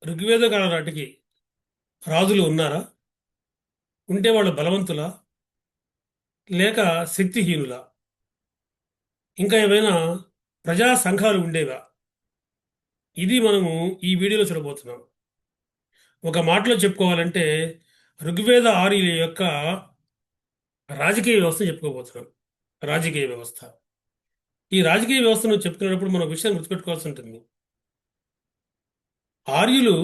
ఋగ్వేద కాలం నాటికి రాజులు ఉన్నారా? ఉంటే వాళ్ళు బలవంతులా లేక శక్తిహీనులా? ఇంకా ఏమైనా ప్రజా సంఘాలు ఉండేవా? ఇది మనము ఈ వీడియోలో చూడబోతున్నాం. ఒక మాటలో చెప్పుకోవాలంటే ఋగ్వేద ఆర్యుల యొక్క రాజకీయ వ్యవస్థను చెప్పుకోబోతున్నాం. రాజకీయ వ్యవస్థ. ఈ రాజకీయ వ్యవస్థను చెప్పుకునేటప్పుడు మనం ఒక విషయం గుర్తుపెట్టుకోవాల్సి ఉంటుంది. ఆర్యులు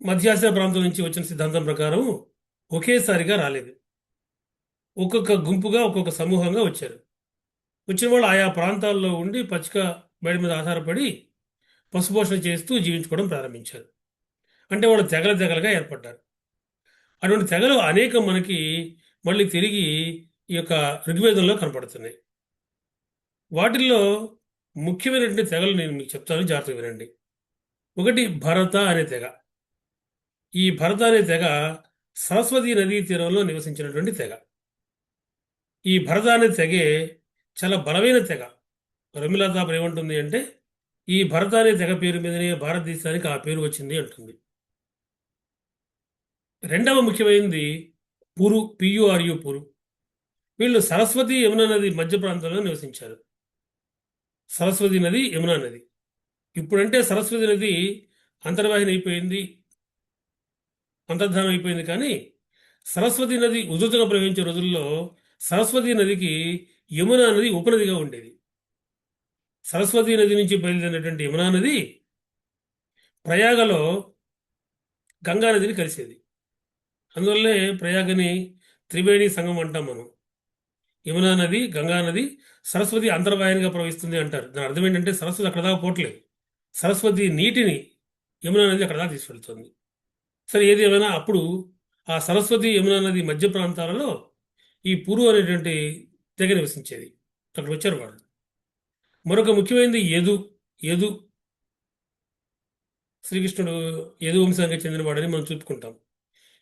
మధ్యాసియా ప్రాంతం నుంచి వచ్చిన సిద్ధాంతం ప్రకారం ఒకేసారిగా రాలేదు. ఒక్కొక్క గుంపుగా ఒక్కొక్క సమూహంగా వచ్చారు. వచ్చిన వాళ్ళు ఆయా ప్రాంతాల్లో ఉండి పచ్చిక బయట మీద ఆధారపడి పశుపోషణ చేస్తూ జీవించుకోవడం ప్రారంభించారు. అంటే వాళ్ళు తెగల తెగలుగా ఏర్పడ్డారు. అటువంటి తెగలు అనేకం మనకి మళ్ళీ తిరిగి ఈ యొక్క ఋగ్వేదంలో కనపడుతున్నాయి. వాటిల్లో ముఖ్యమైనటువంటి తెగలు నేను మీకు చెప్తాను, జాగ్రత్తగా వినండి. ఒకటి భరత అనే తెగ. ఈ భరత అనే తెగ సరస్వతీ నదీ తీరంలో నివసించినటువంటి తెగ. ఈ భరత అనే తెగే చాలా బలమైన తెగ. రమిలా తాపర్ ఏమంటుంది అంటే ఈ భరత అనే తెగ పేరు మీదనే భారతదేశానికి ఆ పేరు వచ్చింది అంటుంది. రెండవ ముఖ్యమైనది పురు, పియుఆర్యు పురు. వీళ్ళు సరస్వతి యమునా నది మధ్య ప్రాంతంలో నివసించారు. సరస్వతి నది, యమునా నది. ఇప్పుడంటే సరస్వతి నది అంతర్వాహిని అయిపోయింది, అంతర్ధానం అయిపోయింది. కానీ సరస్వతి నది ఉధృతంగా ప్రవహించే రోజుల్లో సరస్వతి నదికి యమునా నది ఉపనదిగా ఉండేది. సరస్వతి నది నుంచి బయలుదేరినటువంటి యమునా నది ప్రయాగలో గంగా నదిని కలిసేది. అందువల్లే ప్రయాగని త్రివేణి సంగమం అంటాం మనం. యమునా నది, గంగా నది, సరస్వతి అంతర్వాహినిగా ప్రవహిస్తుంది అంటారు. దాని అర్థం ఏంటంటే సరస్వతి అక్కడ దాకా పోవట్లేదు, సరస్వతి నీటిని యమునా నది అక్కడ దాకా తీసుకెళ్తుంది. సరే, ఏది ఏమైనా అప్పుడు ఆ సరస్వతి యమునా నది మధ్య ప్రాంతాలలో ఈ పురు అనేటువంటి తెగ నివసించేది. అక్కడ వచ్చారు వాళ్ళు. మరొక ముఖ్యమైనది యదు. యదు శ్రీకృష్ణుడు యదు వంశానికి చెందినవాడని మనం చెప్పుకుంటాం.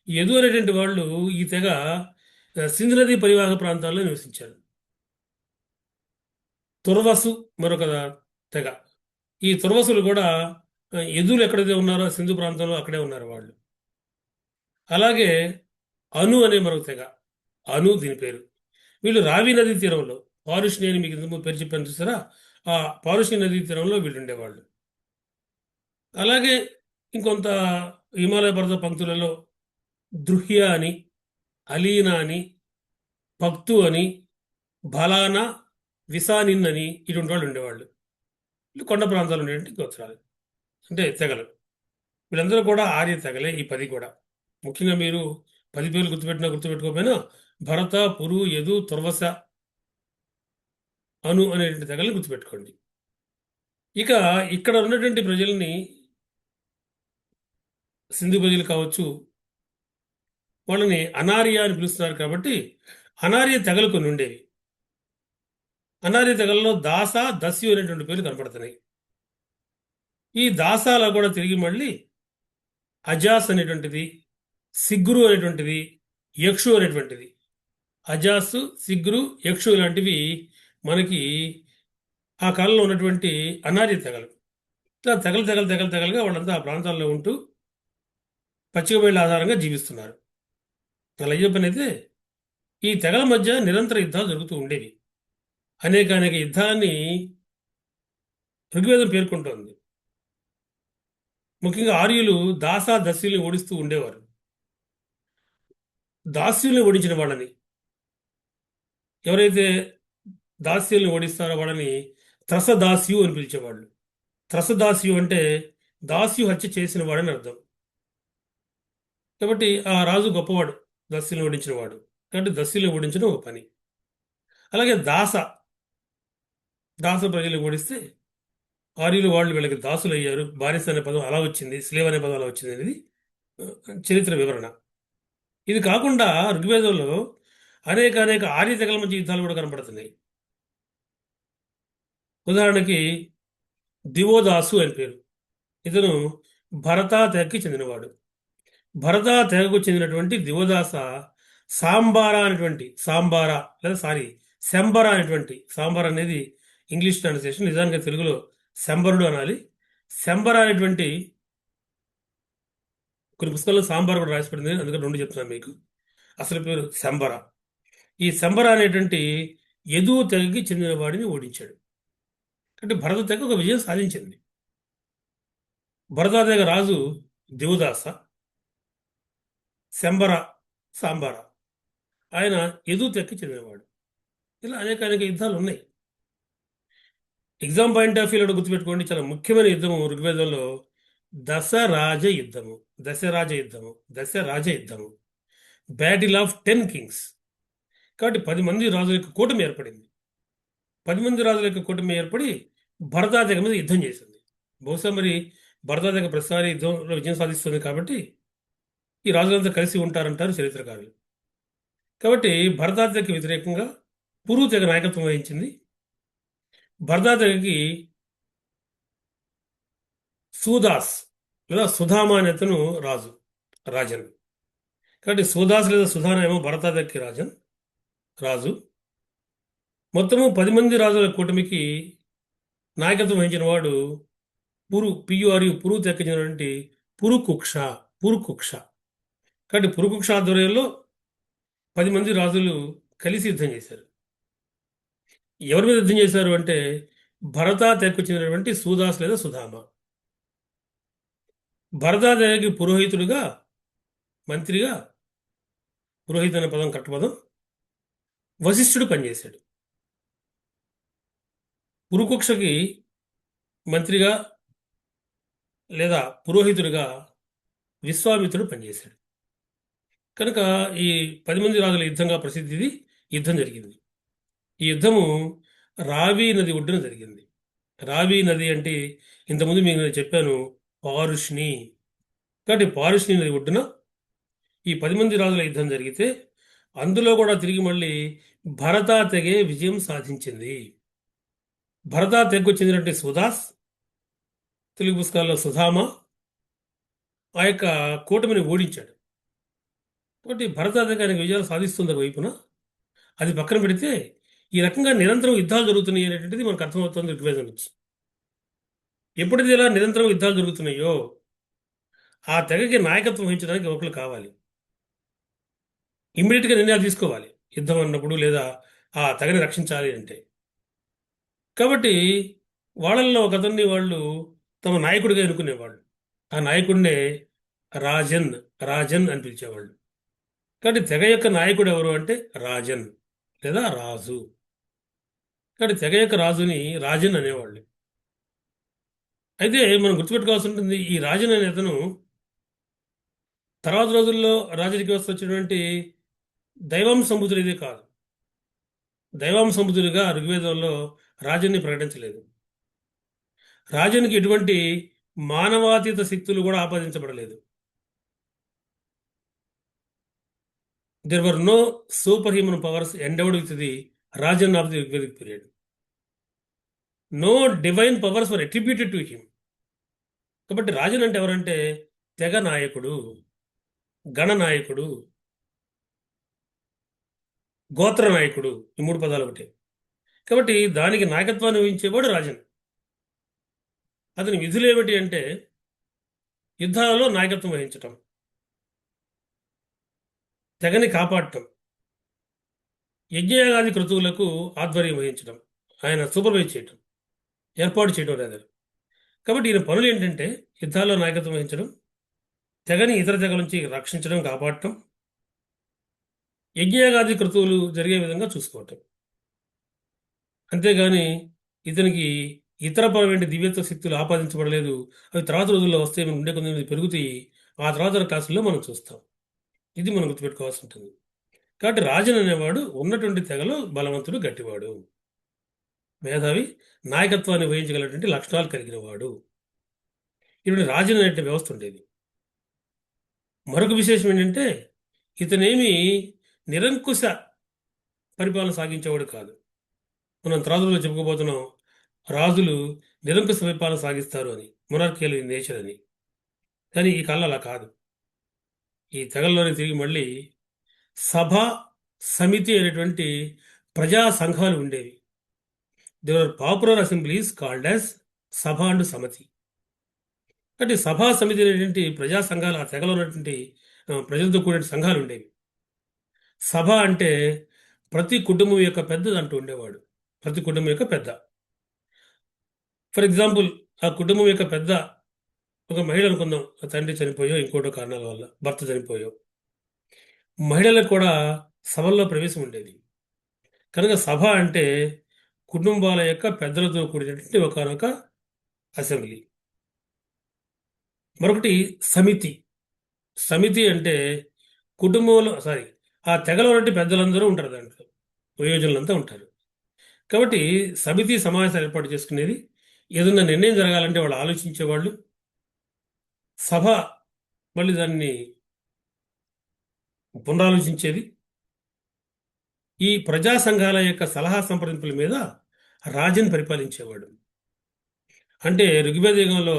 యదు అనేటువంటి వాళ్ళు ఈ తెగ సింధు నది పరివాహక ప్రాంతాల్లో నివసించారు. తుర్వసు మరొక తెగ. ఈ తుర్వసులు కూడా యదులు ఎక్కడైతే ఉన్నారో సింధు ప్రాంతంలో అక్కడే ఉన్నారు వాళ్ళు. అలాగే అను అనే మరొక తెగ. అను దీని పేరు. వీళ్ళు రావి నదీ తీరంలో, పారుష్ణి అని మీకు ఇంతకు పేరు చెప్పాను చూసారా, ఆ పారుష్ణి నదీ తీరంలో వీళ్ళు ఉండేవాళ్ళు. అలాగే ఇంకొంత హిమాలయ పర్వత పంక్తులలో దృహ్య అని, అలీనా అని, పక్తు అని, బలానా, విసానిన్ అని ఇటువంటి వాళ్ళు ఉండేవాళ్ళు. వీళ్ళు కొండ ప్రాంతాలు ఉండేటువంటి గోత్రాలు, అంటే తెగలు. వీళ్ళందరూ కూడా ఆర్య తెగలే. ఈ 10 కూడా ముఖ్యంగా మీరు 10 పేర్లు గుర్తుపెట్టినా గుర్తుపెట్టుకోకపోయినా భరత, పురు, యదు, తుర్వస, అను అనేటువంటి తెగల్ని గుర్తుపెట్టుకోండి. ఇక ఇక్కడ ఉన్నటువంటి ప్రజల్ని సింధు ప్రజలు కావచ్చు, వాళ్ళని అనార్య అని పిలుస్తున్నారు. కాబట్టి అనార్య తెగలు కొన్ని ఉండేవి. అనార్య తెగల్లో దాస, దస్యు అనేటువంటి పేర్లు కనపడుతున్నాయి. ఈ దాసాల కూడా తిరిగి మళ్ళీ అజాస్ అనేటువంటిది, సిగ్గురు అనేటువంటిది, యక్షు అనేటువంటిది. అజాసు, సిగ్గురు, యక్షు లాంటివి మనకి ఆ కాలంలో ఉన్నటువంటి అనార్య తెగలు. ఇట్లా తెగలు తెగలు తెగలు తెగలుగా వాళ్ళంతా ఆ ప్రాంతాల్లో ఉంటూ పచ్చిక బయళ్ళ ఆధారంగా జీవిస్తున్నారు. అలా చెప్పనైతే ఈ తెగల మధ్య నిరంతర యుద్ధాలు జరుగుతూ ఉండేవి. అనేక అనేక యుద్ధాలని ఋగ్వేదం పేర్కొంటోంది. ముఖ్యంగా ఆర్యులు దాసా దస్యుల్ని ఓడిస్తూ ఉండేవారు. దాస్యుల్ని ఓడించిన వాళ్ళని, ఎవరైతే దాస్యుల్ని ఓడిస్తారో వాళ్ళని త్రసదాస్యు అని పిలిచేవాళ్ళు. త్రసదాస్యు అంటే దాస్యు హత్య చేసిన వాడని అర్థం. కాబట్టి ఆ రాజు గొప్పవాడు, దస్యుల్ని ఓడించిన వాడు. కాబట్టి దస్యుల్ని ఓడించడం ఒక పని. అలాగే దాస, దాస ప్రజలు ఓడిస్తే ఆర్యులు వాళ్ళు వీళ్ళకి దాసులు అయ్యారు. బానిస అనే పదం అలా వచ్చింది, స్లేవ్ అనే పదం అలా వచ్చింది అనేది చరిత్ర వివరణ. ఇది కాకుండా ఋగ్వేదంలో అనేక అనేక ఆర్య తెగల మధ్య యుద్ధాలు కూడా కనపడుతున్నాయి. ఉదాహరణకి దివోదాసు అని పేరు. ఇతను భరతా తెగకి చెందినవాడు. భరతా తెగకు చెందినటువంటి దివోదాస సాంబారా అనేటువంటి, సాంబారా లేదా సారీ శంబర అనేటువంటి, సాంబార్ అనేది ఇంగ్లీష్ ట్రాన్స్లేషన్, నిజానికి తెలుగులో శంబరుడు అనాలి. శంబర అనేటువంటి కొన్ని పుస్తకాల్లో సాంబార్ కూడా రాసిపడింది, అందుకని రెండు చెప్తున్నాను మీకు. అసలు పేరు శంబర. ఈ శంబర అనేటువంటి యదు తెగకి చెందిన వాడిని ఓడించాడు. అంటే భరత తెగ ఒక విజయం సాధించింది. భరత తెగ రాజు దేవదాస, శంబర సాంబార. ఆయన యదు తెగకి చెందినవాడు. ఇలా అనేక అనేక యుద్ధాలు ఉన్నాయి. ఎగ్జామ్ పాయింట్ ఆఫ్ వ్యూలో గుర్తుపెట్టుకోండి, చాలా ముఖ్యమైన యుద్ధము ఋగ్వేదంలో దశరాజ యుద్ధము. దశరాజ యుద్ధము, దశరాజ యుద్ధము, బ్యాటిల్ ఆఫ్ 10 కింగ్స్. కాబట్టి 10 మంది రాజుల యొక్క కూటమి ఏర్పడింది. 10 మంది రాజుల యొక్క కూటమి ఏర్పడి భరతాదేగ మీద యుద్ధం చేసింది. బహుశా మరి భరతాదేగ ప్రతిసారి యుద్ధంలో విజయం సాధిస్తుంది కాబట్టి ఈ రాజులంతా కలిసి ఉంటారంటారు చరిత్రకారులు. కాబట్టి భరతాదేగకి వ్యతిరేకంగా పురు తెగ నాయకత్వం వహించింది. భరతాదేగకి సూదాస్ లేదా సుధామా అనే అతను రాజన్. కాబట్టి సూదాస్ లేదా సుధాన ఏమో భరతాదేగకి రాజు. మొత్తము 10 మంది రాజుల కూటమికి నాయకత్వం వహించిన వాడు పురు తెగకి పురుకుక్ష. పురుకుక్ష. కాబట్టి పురుకుక్ష ఆధ్వర్యంలో 10 మంది రాజులు కలిసి యుద్ధం చేశారు. ఎవరి మీద యుద్ధం చేశారు అంటే భరతా తెగకు చెందినటువంటి సూదాస్ లేదా సుధామ. భరతా తెగకి పురోహితుడిగా, మంత్రిగా, పురోహిత అనే పదం కరెక్ట్ పదం, వశిష్ఠుడు పనిచేశాడు. పురుకుక్షకి మంత్రిగా లేదా పురోహితుడిగా విశ్వామిత్రుడు పనిచేశాడు. కనుక ఈ 10 మంది రాజుల యుద్ధంగా ప్రసిద్ధిది యుద్ధం జరిగింది. ఈ యుద్ధము రావి నది ఒడ్డున జరిగింది. రావి నది అంటే ఇంతకుముందు మీకు నేను చెప్పాను, పారుష్ణి. కాబట్టి పారుష్ణి నది ఒడ్డున ఈ 10 మంది రాజుల యుద్ధం జరిగితే అందులో కూడా తిరిగి మళ్ళీ భరతా తెగే విజయం సాధించింది. భరతా తెగకు చెందినటువంటి సుదాస్, తెలుగు పుస్తకాల్లో సుధామ, ఆ యొక్క కూటమిని ఓడించాడు. కాబట్టి భరతా తెగ ఆయనకు విజయాలు సాధిస్తుంది వైపున. అది పక్కన పెడితే ఈ రకంగా నిరంతరం యుద్ధాలు జరుగుతున్నాయి అనేటువంటిది మనకు అర్థమవుతుంది ఋగ్వేదం నుంచి. ఎప్పుడైతే ఇలా నిరంతరం యుద్ధాలు జరుగుతున్నాయో ఆ తెగకి నాయకత్వం వహించడానికి ఒకరు కావాలి. ఇమ్మీడియట్గా నిర్ణయాలు తీసుకోవాలి యుద్ధం అన్నప్పుడు, లేదా ఆ తెగని రక్షించాలి అంటే. కాబట్టి వాళ్ళల్లో ఒక అతన్ని వాళ్ళు తమ నాయకుడిగా ఎన్నుకునేవాళ్ళు. ఆ నాయకుడినే రాజన్ అని పిలిచేవాళ్ళు. కాబట్టి తెగ యొక్క నాయకుడు ఎవరు అంటే రాజన్ లేదా రాజు. కాబట్టి తెగ యొక్క రాజుని రాజన్ అనేవాళ్ళు. అయితే మనం గుర్తుపెట్టుకోవాల్సి ఉంటుంది, ఈ రాజన్ అనే అతను తర్వాత రోజుల్లో రాజరిక వ్యవస్థ వచ్చినటువంటి దైవాంశంబుధుడు ఇదే కాదు. దైవాంశంబుధుడిగా ఋగ్వేదంలో రాజన్ని ప్రకటించలేదు. రాజునికి ఎటువంటి మానవాతీత శక్తులు కూడా ఆపాదించబడలేదు. There were no super human powers endowed with the rajan of the Rigvedic period. No divine powers were attributed to him. కాబట్టి రాజన్ అంటే ఎవరంటే తెగ నాయకుడు, గణనాయకుడు, గోత్ర నాయకుడు, ఈ 3 పదాలు ఒకటి. కాబట్టి దానికి నాయకత్వాన్ని వహించేవాడు రాజన్. అతని విధులు ఏమిటి అంటే యుద్ధాలలో నాయకత్వం వహించటం, తెగని కాపాడటం, యజ్ఞయాగాది క్రతువులకు ఆధ్వర్యం వహించడం, ఆయన సూపర్వైజ్ చేయటం, ఏర్పాటు చేయడం లేదా. కాబట్టి ఈయన పనులు ఏంటంటే యుద్ధాల్లో నాయకత్వం వహించడం, తెగని ఇతర తెగల నుంచి రక్షించడం, కాపాడటం, యజ్ఞయాగాది క్రతువులు జరిగే విధంగా చూసుకోవటం. అంతేగాని ఇతనికి ఇతర పరమైన దివ్యత్వ శక్తులు ఆపాదించబడలేదు. అవి తర్వాత రోజుల్లో వస్తే మనం ఉండే కొంతమంది పెరుగుతాయి. ఆ తర్వాత క్లాసుల్లో మనం చూస్తాం. ఇది మనం గుర్తుపెట్టుకోవాల్సి ఉంటుంది. కాబట్టి రాజన్ అనేవాడు ఉన్నటువంటి తెగలో బలవంతుడు, గట్టివాడు, మేధావి, నాయకత్వాన్ని వహించగలటువంటి లక్షణాలు కలిగిన వాడు. ఇటువంటి రాజన్ అనే వ్యవస్థ ఉండేది. మరొక విశేషం ఏంటంటే ఇతనేమి నిరంకుశ పరిపాలన సాగించేవాడు కాదు. మనం రాజుల్లో చెప్పుకోబోతున్నాం, రాజులు నిరంకుశ పరిపాలన సాగిస్తారు అని, మొనార్కియల్ ఇన్ నేచర్ అని. కానీ ఈ కాలంలో అలా కాదు. ఈ తెగల్లోనే తిరిగి మళ్ళీ సభ, సమితి అనేటువంటి ప్రజా సంఘాలు ఉండేవి. There are popular assemblies called as sabha and samiti. కాబట్టి సభా సమితి అనేటువంటి ప్రజా సంఘాలు ఆ తెగలో ఉన్నటువంటి ప్రజలతో కూడిన సంఘాలు ఉండేవి. సభ అంటే ప్రతి కుటుంబం యొక్క పెద్దది అంటూ ఉండేవాడు. ప్రతి కుటుంబం యొక్క పెద్ద. ఫర్ ఎగ్జాంపుల్, ఆ కుటుంబం యొక్క పెద్ద ఒక మహిళ అనుకుందాం. ఆ తండ్రి చనిపోయో ఇంకోటో కారణాల వల్ల భర్త చనిపోయో మహిళలకు కూడా సభల్లో ప్రవేశం ఉండేది. కనుక సభ అంటే కుటుంబాల యొక్క పెద్దలతో కూడినటువంటి ఒకనొక అసెంబ్లీ. మరొకటి సమితి. సమితి అంటే కుటుంబంలో ఆ తెగలో ఉన్నటువంటి పెద్దలందరూ ఉంటారు దాంట్లో, వయోజనులంతా ఉంటారు. కాబట్టి సమితి సమావేశాలు ఏర్పాటు చేసుకునేది. ఏదన్నా నిర్ణయం జరగాలంటే వాళ్ళు ఆలోచించేవాళ్ళు. సభ మళ్ళీ దాన్ని పునరాలోచించేది. ఈ ప్రజా సంఘాల యొక్క సలహా సంప్రదింపుల మీద రాజుని పరిపాలించేవాడు. అంటే ఋగ్వేద యుగంలో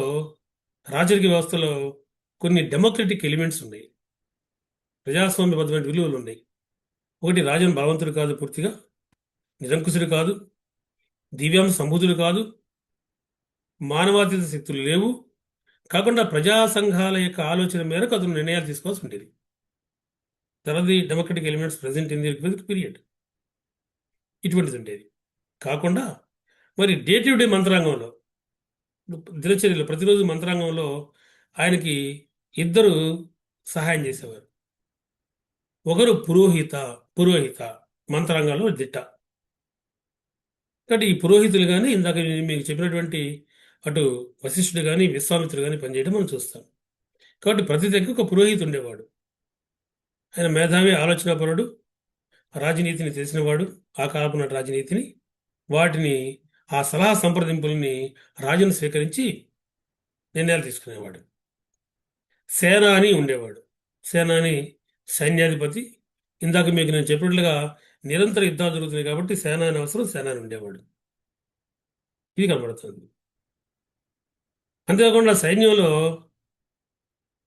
రాజరిక వ్యవస్థలో కొన్ని డెమోక్రటిక్ ఎలిమెంట్స్ ఉన్నాయి, ప్రజాస్వామ్యబద్ధమైన విలువలు ఉన్నాయి. ఒకటి, రాజును బలవంతుడు కాదు, పూర్తిగా నిరంకుశుడు కాదు, దివ్యాంశ సంబుధుడు కాదు, మానవాతీత శక్తులు లేవు. కాకుండా ప్రజా సంఘాల యొక్క ఆలోచన మేరకు అతను నిర్ణయాలు తీసుకోవాల్సి ఉండేది. తర్వాత democratic elements present in the republic period ఇటువంటిది ఉండేది. కాకుండా మరి డే టు డే మంత్రాంగంలో, దినచర్యలో ప్రతిరోజు మంత్రాంగంలో ఆయనకి ఇద్దరు సహాయం చేసేవారు. ఒకరు పురోహిత మంత్రాంగంలో దిట్ట. కాబట్టి ఈ పురోహితులు కానీ ఇందాక నేను మీకు చెప్పినటువంటి అటు వశిష్ఠుడు కానీ విశ్వామిత్రుడు కానీ పనిచేయడం మనం చూస్తాం. కాబట్టి ప్రతి దగ్గర ఒక పురోహితు ఉండేవాడు. ఆయన మేధావి, ఆలోచనాపరుడు, రాజనీతిని తెలిసినవాడు, ఆ కాలపు నాటి రాజనీతిని, వాటిని ఆ సలహా సంప్రదింపుల్ని రాజును స్వీకరించి నిర్ణయాలు తీసుకునేవాడు. సేనాని ఉండేవాడు. సేనాని సైన్యాధిపతి. ఇందాక మీకు నేను చెప్పినట్లుగా నిరంతర యుద్ధాలు జరుగుతున్నాయి కాబట్టి సేనాని అవసరం, సేనాని ఉండేవాడు. ఇది కనబడుతుంది. అంతేకాకుండా సైన్యంలో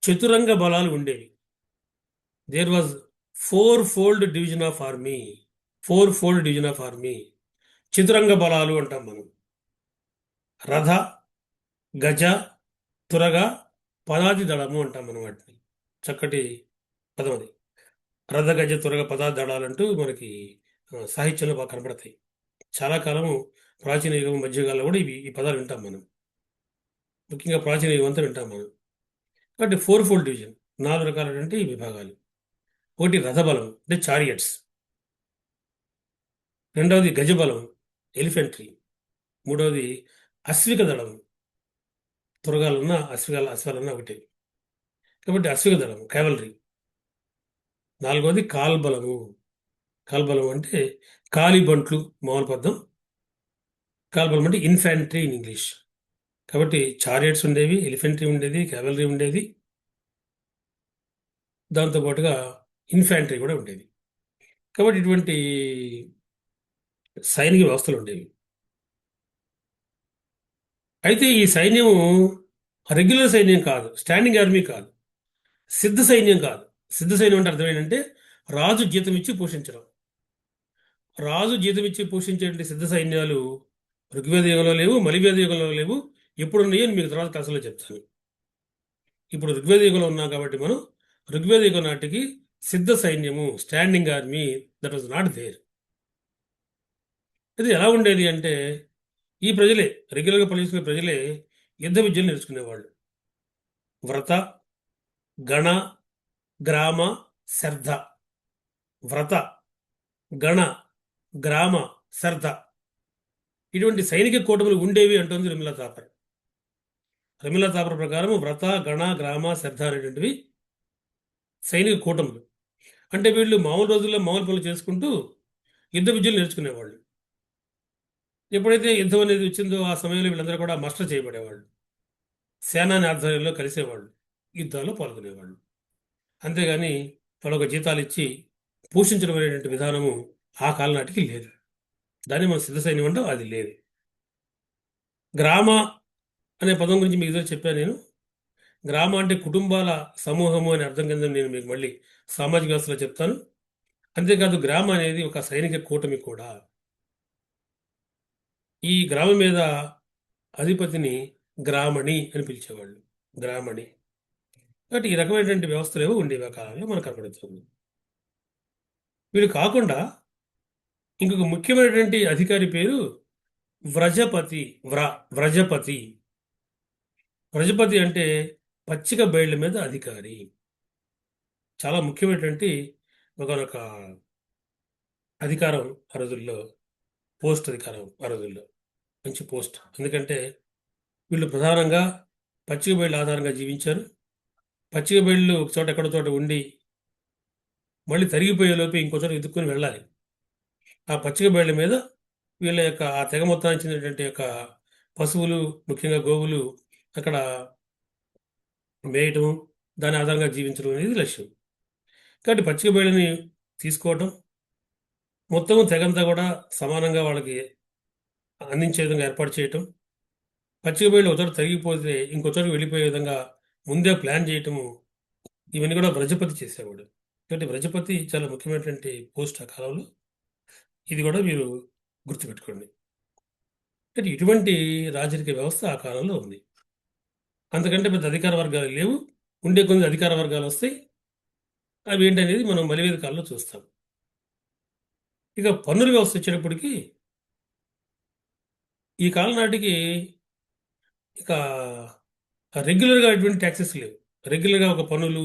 చతురంగ బలాలు ఉండేవి. There was division of army. Division of army. చతురంగ బలాలు అంటాం మనం. రథ, గజ, తురగ, పదాతి దళము అంటాం మనం వాటిని. చక్కటి పదం అది. రథ, గజ, తురగ, పదాతి దళాలంటూ మనకి సాహిత్యంలో బాగా కనబడతాయి. చాలా కాలము ప్రాచీన యుగం, మధ్యయుగాల్లో కూడా ఈ పదాలు వింటాం మనం. ముఖ్యంగా ప్రాచీన యుగం అంతా వింటాం మనం. కాబట్టి డివిజన్, 4 రకాలైనటువంటి విభాగాలు. ఒకటి రథబలం అంటే చారియట్స్. రెండవది గజబలం, ఎలిఫెంట్రీ. మూడవది అశ్విక దళం, తురగాలున్న అశ్వాలున్న ఒకటి. కాబట్టి అశ్విక దళం, కేవలరీ. నాలుగవది కాల్బలము. కాల్బలం అంటే కాలిబంట్లు, మామూలు పదం. కాల్బలం అంటే ఇన్ఫాంట్రీ ఇన్ ఇంగ్లీష్. కాబట్టి చారియట్స్ ఉండేవి, ఎలిఫెంట్రీ ఉండేది, కేవలరీ ఉండేది, దాంతోపాటుగా ఇన్ఫాంట్రీ కూడా ఉండేది. కాబట్టి ఇటువంటి సైనిక వ్యవస్థలు ఉండేవి. అయితే ఈ సైన్యము రెగ్యులర్ సైన్యం కాదు, స్టాండింగ్ ఆర్మీ కాదు, సిద్ధ సైన్యం కాదు. సిద్ధ సైన్యం అంటే అర్థం ఏంటంటే రాజు జీతం ఇచ్చి పోషించడం. రాజు జీతం ఇచ్చి పోషించేటువంటి సిద్ధ సైన్యాలు ఋగ్వేద యుగంలో లేవు, మలివేద యుగంలో లేవు. ఎప్పుడున్నాయో అని మీకు తర్వాత క్లాసులో చెప్తాను. ఇప్పుడు ఋగ్వేద యుగంలో ఉన్నాం కాబట్టి మనం ఋగ్వేద యుగం నాటికి సిద్ధ సైన్యము, standing army, that was not there. ఇది ఎలా ఉండేది అంటే ఈ ప్రజలే, రెగ్యులర్గా పనిచేసుకునే ప్రజలే యుద్ధ విద్యలు నేర్చుకునేవాళ్ళు. వ్రత, గణ, గ్రామ, శర్ధ. వ్రత, గణ, గ్రామ, శర్ధ ఇటువంటి సైనిక కూటములు ఉండేవి అంటుంది రమిలా తాపర్. రమిలా తాపర్ ప్రకారం వ్రత, గణ, గ్రామ, శర్ధ అనేటువంటివి సైనిక కూటములు. అంటే వీళ్ళు మామూలు రోజుల్లో మామూలు పనులు చేసుకుంటూ యుద్ధ విద్యలు నేర్చుకునేవాళ్ళు. ఎప్పుడైతే యుద్ధం అనేది వచ్చిందో ఆ సమయంలో వీళ్ళందరూ కూడా మాస్టర్ చేయబడేవాళ్ళు. సేనాని ఆధ్వర్యంలో కలిసేవాళ్ళు, యుద్ధాల్లో పాల్గొనేవాళ్ళు. అంతేగాని వాళ్ళొక జీతాలు ఇచ్చి పోషించడం అనేటువంటి విధానము ఆ కాలం నాటికి లేదు. దాన్ని మనం సిద్ధ సైన్యం అంటాం, అది లేదు. గ్రామ అనే పదం గురించి మీకు ఇదివరకు చెప్పాను నేను. గ్రామ అంటే కుటుంబాల సమూహము అనే అర్థం కింద నేను మీకు మళ్ళీ సామాజిక వ్యవస్థలో చెప్తాను. అంతేకాదు గ్రామ అనేది ఒక సైనిక కూటమి కూడా. ఈ గ్రామం మీద అధిపతిని గ్రామణి అని పిలిచేవాళ్ళు. గ్రామణి. కాబట్టి ఈ రకమైనటువంటి వ్యవస్థలు ఏవో ఉండేవి ఆ కాలంలో మనకు కనబడుతుంది. వీళ్ళు కాకుండా ఇంకొక ముఖ్యమైనటువంటి అధికారి పేరు వ్రజపతి. వ్రజపతి. వ్రజపతి అంటే పచ్చిక బయళ్ళ మీద అధికారి. చాలా ముఖ్యమైనటువంటి ఒకనొక అధికారం ఆ రోజుల్లో, పోస్ట్ అధికారం ఆ రోజుల్లో. మంచి పోస్ట్. ఎందుకంటే వీళ్ళు ప్రధానంగా పచ్చిక బయళ్ళు ఆధారంగా జీవించారు. పచ్చిక బయళ్ళు ఒక చోట ఎక్కడో చోట ఉండి మళ్ళీ తరిగిపోయేలోపు ఇంకో చోట వెతుక్కుని వెళ్ళాలి. ఆ పచ్చిక బయళ్ళ మీద వీళ్ళ యొక్క ఆ తెగ మొత్తానికి చెందినటువంటి యొక్క పశువులు, ముఖ్యంగా గోవులు అక్కడ మేయటం, దాని ఆధారంగా జీవించడం అనేది లక్ష్యం. కాబట్టి పచ్చిక బయళ్ళని తీసుకోవటం, మొత్తం తెగంతా కూడా సమానంగా వాళ్ళకి అందించే విధంగా ఏర్పాటు చేయటం, పచ్చిక బయళ్ళు ఒక చోట తరిగిపోతే ఇంకో చోటకి వెళ్ళిపోయే విధంగా ముందే ప్లాన్ చేయటము, ఇవన్నీ కూడా వ్రజపతి చేసేవాడు. కాబట్టి వ్రజపతి చాలా ముఖ్యమైనటువంటి పోస్ట్ ఆ కాలంలో. ఇది కూడా మీరు గుర్తుపెట్టుకోండి. అంటే ఇటువంటి రాజరిక వ్యవస్థ ఆ కాలంలో ఉంది. అంతకంటే పెద్ద అధికార వర్గాలు లేవు. ఉండే కొన్ని అధికార వర్గాలు వస్తాయి. అవి ఏంటనేది మనం బలివేద కాలంలో చూస్తాం. ఇక పన్నుల వ్యవస్థ వచ్చేటప్పటికి ఈ కాలం నాటికి ఇక రెగ్యులర్గా ఎటువంటి ట్యాక్సెస్ లేవు. రెగ్యులర్గా ఒక పన్నులు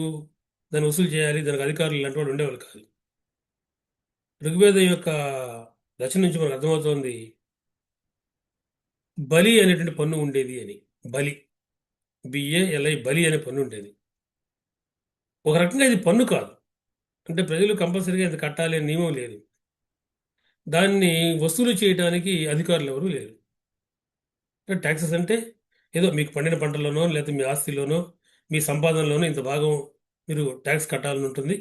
దాన్ని వసూలు చేయాలి, దానికి అధికారులు ఇలాంటి వాళ్ళు ఉండేవాళ్ళు కాదు. ఋగ్వేదం యొక్క రచన నుంచి మనకు అర్థమవుతోంది బలి అనేటువంటి పన్ను ఉండేది అని. బలి, బిఏఎల్ఐ, బలి అనే పన్ను ఉండేది. ఒక రకంగా ఇది పన్ను కాదు. అంటే ప్రజలు కంపల్సరీగా ఇది కట్టాలి అనే నియమం లేదు. దాన్ని వసూలు చేయడానికి అధికారులు ఎవరూ లేరు. ట్యాక్సెస్ అంటే ఏదో మీకు పండిన పంటల్లోనో లేకపోతే మీ ఆస్తిలోనో మీ సంపాదనలోనో ఇంత భాగం మీరు ట్యాక్స్ కట్టాలని ఉంటుంది.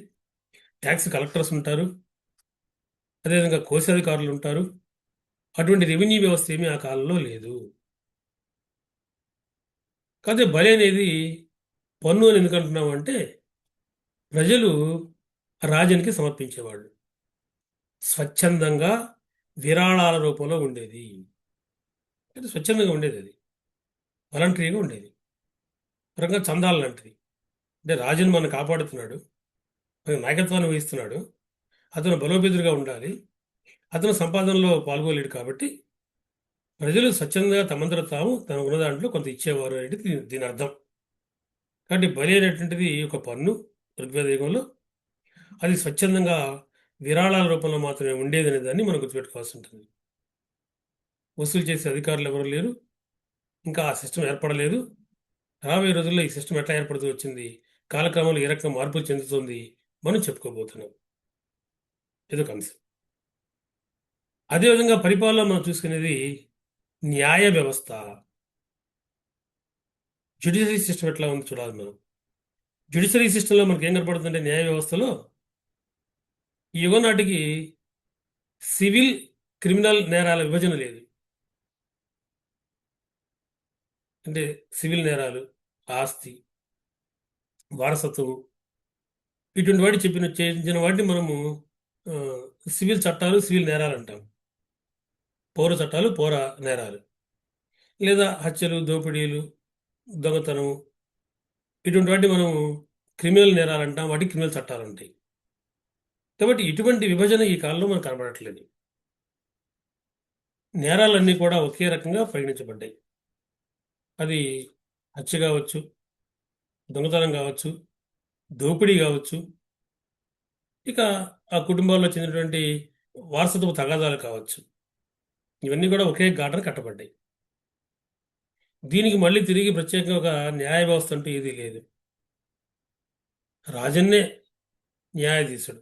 ట్యాక్స్ కలెక్టర్స్ ఉంటారు, అదేవిధంగా కోశాధికారులు ఉంటారు. అటువంటి రెవెన్యూ వ్యవస్థ ఏమీ ఆ కాలంలో లేదు. కాకపోతే బలి అనేది పన్ను అని ఎందుకు అంటున్నాము అంటే ప్రజలు రాజునికి సమర్పించేవాళ్ళు. స్వచ్ఛందంగా విరాళాల రూపంలో ఉండేది. అంటే స్వచ్ఛందంగా ఉండేది, అది వాలంటరీగా ఉండేది. ఒక రకంగా చందాలు లాంటిది. అంటే రాజుని మనం కాపాడుతున్నాడు, మనకి నాయకత్వాన్ని వహిస్తున్నాడు, అతను బలోపేతుడిగా ఉండాలి, అతను సంపాదనలో పాల్గొలేడు కాబట్టి ప్రజలు స్వచ్ఛందంగా తమంతట తాము తన ఉన్న దాంట్లో కొంత ఇచ్చేవారు అనేది దీని అర్థం. కాబట్టి బలి అనేటువంటిది ఒక పన్ను ఋగ్వేద యుగంలో. అది స్వచ్ఛందంగా విరాళాల రూపంలో మాత్రమే ఉండేది అనే దాన్ని మనం గుర్తుపెట్టుకోవాల్సి ఉంటుంది. వసూలు చేసే అధికారులు ఎవరు లేరు, ఇంకా ఆ సిస్టమ్ ఏర్పడలేదు. రాబోయే రోజుల్లో ఈ సిస్టమ్ ఎట్లా ఏర్పడుతూ వచ్చింది, కాలక్రమంలో ఏ రకంగా మార్పులు చెందుతుంది మనం చెప్పుకోబోతున్నాం. ఇదొక అంశం. అదేవిధంగా పరిపాలన మనం చూసుకునేది న్యాయ వ్యవస్థ. జ్యుడిషియరీ సిస్టమ్ ఎట్లా ఉంది చూడాలి మనం. జ్యుడిషియరీ సిస్టంలో మనకి ఏం కనపడుతుందంటే న్యాయ వ్యవస్థలో ఈ యుగం నాటికి సివిల్, క్రిమినల్ నేరాల విభజన లేదు. అంటే సివిల్ నేరాలు, ఆస్తి, వారసత్వము, ఇటువంటి వాటి చేసిన వాటిని మనము సివిల్ చట్టాలు, సివిల్ నేరాలు అంటాం. పౌర చట్టాలు, పౌర నేరాలు. లేదా హత్యలు, దోపిడీలు, దొంగతనము, ఇటువంటి వాటిని మనము క్రిమినల్ నేరాలు అంటాం. వాటికి క్రిమినల్ చట్టాలు ఉంటాయి. కాబట్టి ఇటువంటి విభజన ఈ కాలంలో మనకు కనబడట్లేదు. నేరాలన్నీ కూడా ఒకే రకంగా పరిగణించబడ్డాయి. అది హత్య కావచ్చు, దొంగతనం కావచ్చు, దోపిడీ కావచ్చు, ఇక ఆ కుటుంబాల్లో చెందినటువంటి వారసత్వ తగాదాలు కావచ్చు. ఇవన్నీ కూడా ఒకే గాటన కట్టబడ్డాయి. దీనికి మళ్ళీ తిరిగి ప్రత్యేకంగా ఒక న్యాయ వ్యవస్థ అంటూ ఏదీ లేదు. రాజన్నే న్యాయాధీశుడు.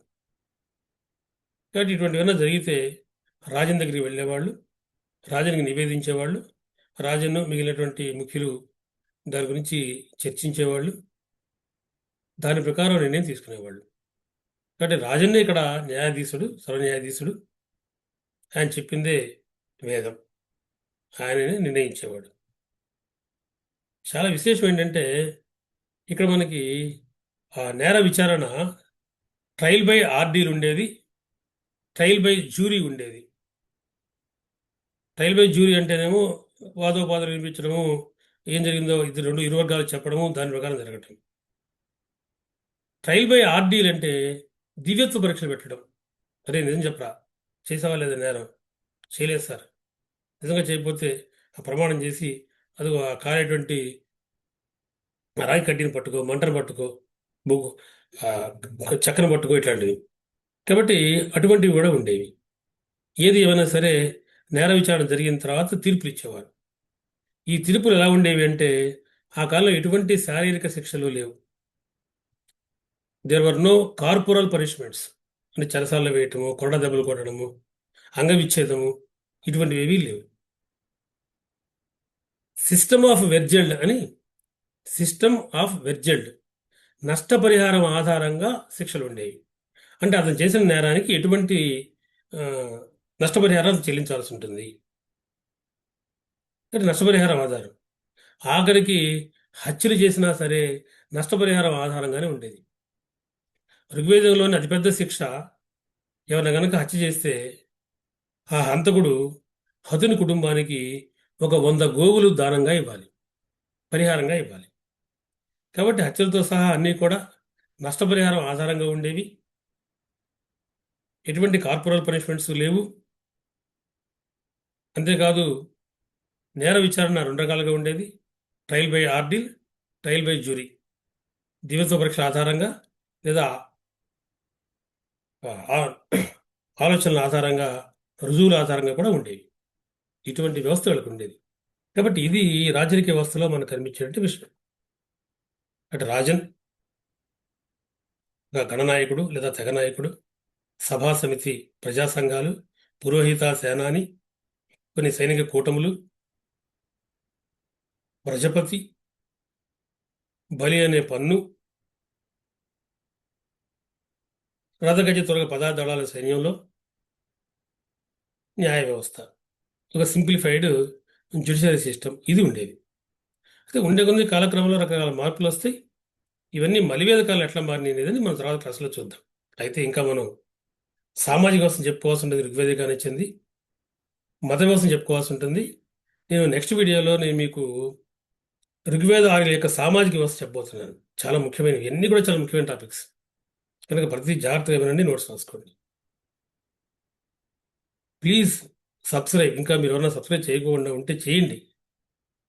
కాబట్టి ఇటువంటివన్నీ జరిగితే రాజన్ దగ్గరికి వెళ్ళేవాళ్ళు, రాజునికి నివేదించేవాళ్ళు, రాజన్ను మిగిలినటువంటి ముఖ్యులు దాని గురించి చర్చించేవాళ్ళు, దాని ప్రకారం నిర్ణయం తీసుకునేవాళ్ళు. కాబట్టి రాజన్నే ఇక్కడ న్యాయాధీశుడు, సర్వన్యాయాధీశుడు. ఆయన చెప్పిందే వేదం, ఆయననే నిర్ణయించేవాడు. చాలా విశేషం ఏంటంటే ఇక్కడ మనకి ఆ నేర విచారణ ట్రయల్ బై ఆర్డీలు ఉండేది, ట్రయల్ బై జ్యూరీ ఉండేది. ట్రయల్ బై జ్యూరీ అంటేనేమో వాదోపాదాలు వినిపించడము, ఏం జరిగిందో ఇది రెండు ఇరు వర్గాలు చెప్పడము దాని ప్రకారం జరగటం. ట్రయల్ బై ఆర్డీలు అంటే దివ్యత్వ పరీక్షలు పెట్టడం. అరే నిజం చెప్పరా, చేసావా లేదా నేరం? చేయలేదు సార్. నిజంగా చేయకపోతే ఆ ప్రమాణం చేసి అది కాలేటువంటి రాయి కడ్డీని పట్టుకో, మంటను పట్టుకో, బొగ్గు ఆ, చక్కన పట్టుకో, ఇట్లాంటివి. కాబట్టి అటువంటివి కూడా ఉండేవి. ఏది ఏమైనా సరే నేర విచారణ జరిగిన తర్వాత తీర్పులు ఇచ్చేవారు. ఈ తీర్పులు ఎలా ఉండేవి అంటే ఆ కాలంలో ఎటువంటి శారీరక శిక్షలు లేవు. There were no corporal punishments, అంటే చెరసాల్లో వేయటము, కొండ దెబ్బలు కొట్టడము, అంగవిచ్ఛేదము, ఇటువంటివి ఏవీ లేవు. సిస్టమ్ ఆఫ్ వెర్జల్డ్ అని, సిస్టమ్ ఆఫ్ వెర్జల్డ్, నష్టపరిహారం ఆధారంగా శిక్షలు ఉండేవి. అంటే అతను చేసిన నేరానికి ఎటువంటి ఆ, నష్టపరిహారం చెల్లించాల్సి ఉంటుంది. అంటే నష్టపరిహారం ఆధారం. ఆఖరికి హత్యలు చేసినా సరే నష్టపరిహారం ఆధారంగానే ఉండేది. ఋగ్వేదంలోని అతిపెద్ద శిక్ష, ఎవరిని గనక హత్య చేస్తే ఆ హంతకుడు హతుని కుటుంబానికి ఒక 100 గోవులు దానంగా ఇవ్వాలి, పరిహారంగా ఇవ్వాలి. కాబట్టి హత్యలతో సహా అన్నీ కూడా నష్టపరిహారం ఆధారంగా ఉండేవి. ఎటువంటి కార్పొరల్ పనిష్మెంట్స్ లేవు. అంతేకాదు నేర విచారణ 2 రకాలుగా ఉండేది: trial by ordeal, trial by jury. దివ్యత్వ పరీక్ష ఆధారంగా లేదా ఆ, ఆ- ఆలోచనల ఆధారంగా, రుజువుల ఆధారంగా కూడా ఉండేవి. ఇటువంటి వ్యవస్థ వాళ్ళకు ఉండేది. కాబట్టి ఇది రాజరిక వ్యవస్థలో మనకు కనిపించేటువంటి విషయం. అటు రాజన్, ఒక గణనాయకుడు లేదా తెగ నాయకుడు, సభా సమితి, ప్రజా సంఘాలు, పురోహిత సేనాని, కొన్ని సైనిక కూటములు, ప్రజపతి, బలి అనే పన్ను, రథగజ త్వరగ పదార్థాల సైన్యంలో, న్యాయ వ్యవస్థ, ఒక సింప్లిఫైడ్ జ్యుడిషియరీ సిస్టమ్ ఇది ఉండేది. అయితే ఉండే కొన్ని కాలక్రమంలో రకరకాల మార్పులు వస్తాయి. ఇవన్నీ మలివేదకాలు ఎట్లా మారినాయి అనేది మనం తర్వాత క్లాసులో చూద్దాం. అయితే ఇంకా మనం సామాజిక వ్యవస్థను చెప్పుకోవాల్సి ఉంటుంది, ఋగ్వేదికాన్ని చెంది మత వ్యవస్థను చెప్పుకోవాల్సి ఉంటుంది. నేను నెక్స్ట్ వీడియోలో నేను మీకు ఋగ్వేద ఆర్యుల యొక్క సామాజిక వ్యవస్థ చెప్పబోతున్నాను. చాలా ముఖ్యమైనవి, ఇవన్నీ కూడా చాలా ముఖ్యమైన టాపిక్స్ కనుక ప్రతి జాగ్రత్తగా వినండి, నోట్స్ రాసుకోండి. Please subscribe. ఇంకా మీరు ఎవరైనా సబ్స్క్రైబ్ చేయకుండా ఉంటే చేయండి.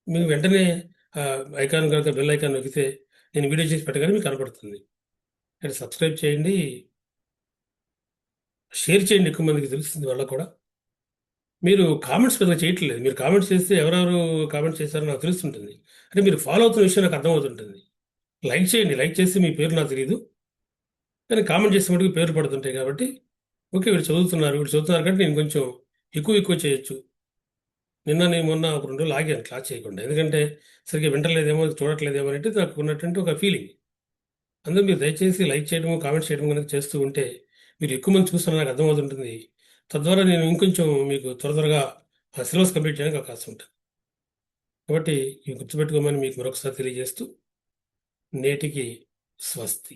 మీకు వెంటనే ఐకాన్ కనుక బెల్ ఐకాన్ నొక్కితే నేను వీడియో చేసి పెట్టగానే మీకు కనపడుతుంది. ఇక్కడ సబ్స్క్రైబ్ చేయండి, షేర్ చేయండి, ఎక్కువ మందికి తెలుస్తుంది వల్ల కూడా. మీరు కామెంట్స్ పెద్దగా చేయట్లేదు. మీరు కామెంట్స్ చేస్తే ఎవరెవరు కామెంట్స్ చేస్తారో నాకు తెలుస్తుంటుంది. అంటే మీరు ఫాలో అవుతున్న విషయం నాకు అర్థమవుతుంటుంది. లైక్ చేయండి, లైక్ చేస్తే మీ పేరు నాకు తెలియదు, కానీ కామెంట్ చేసే మటుకు పేరు పడుతుంటాయి. కాబట్టి ఓకే, వీడు చదువుతున్నారు కాబట్టి నేను కొంచెం ఎక్కువ చేయొచ్చు. నేను మొన్న ఒక 2 రోజులు ఆగాను క్లాస్ చేయకుండా, ఎందుకంటే సరిగ్గా వింటలేదేమో, చూడట్లేదేమో అనేది నాకు ఉన్నటువంటి ఒక ఫీలింగ్. అందులో మీరు దయచేసి లైక్ చేయడం, కామెంట్ చేయడం కనుక చేస్తూ ఉంటే మీరు ఎక్కువ మంది చూస్తున్నా నాకు అర్థమవుతుంటుంది. తద్వారా నేను ఇంకొంచెం మీకు త్వరగా ఆ సిలబస్ కంప్లీట్ చేయడానికి అవకాశం ఉంటుంది. కాబట్టి ఇవి గుర్తుపెట్టుకోమని మీకు మరొకసారి తెలియజేస్తూ నేటికి స్వస్తి.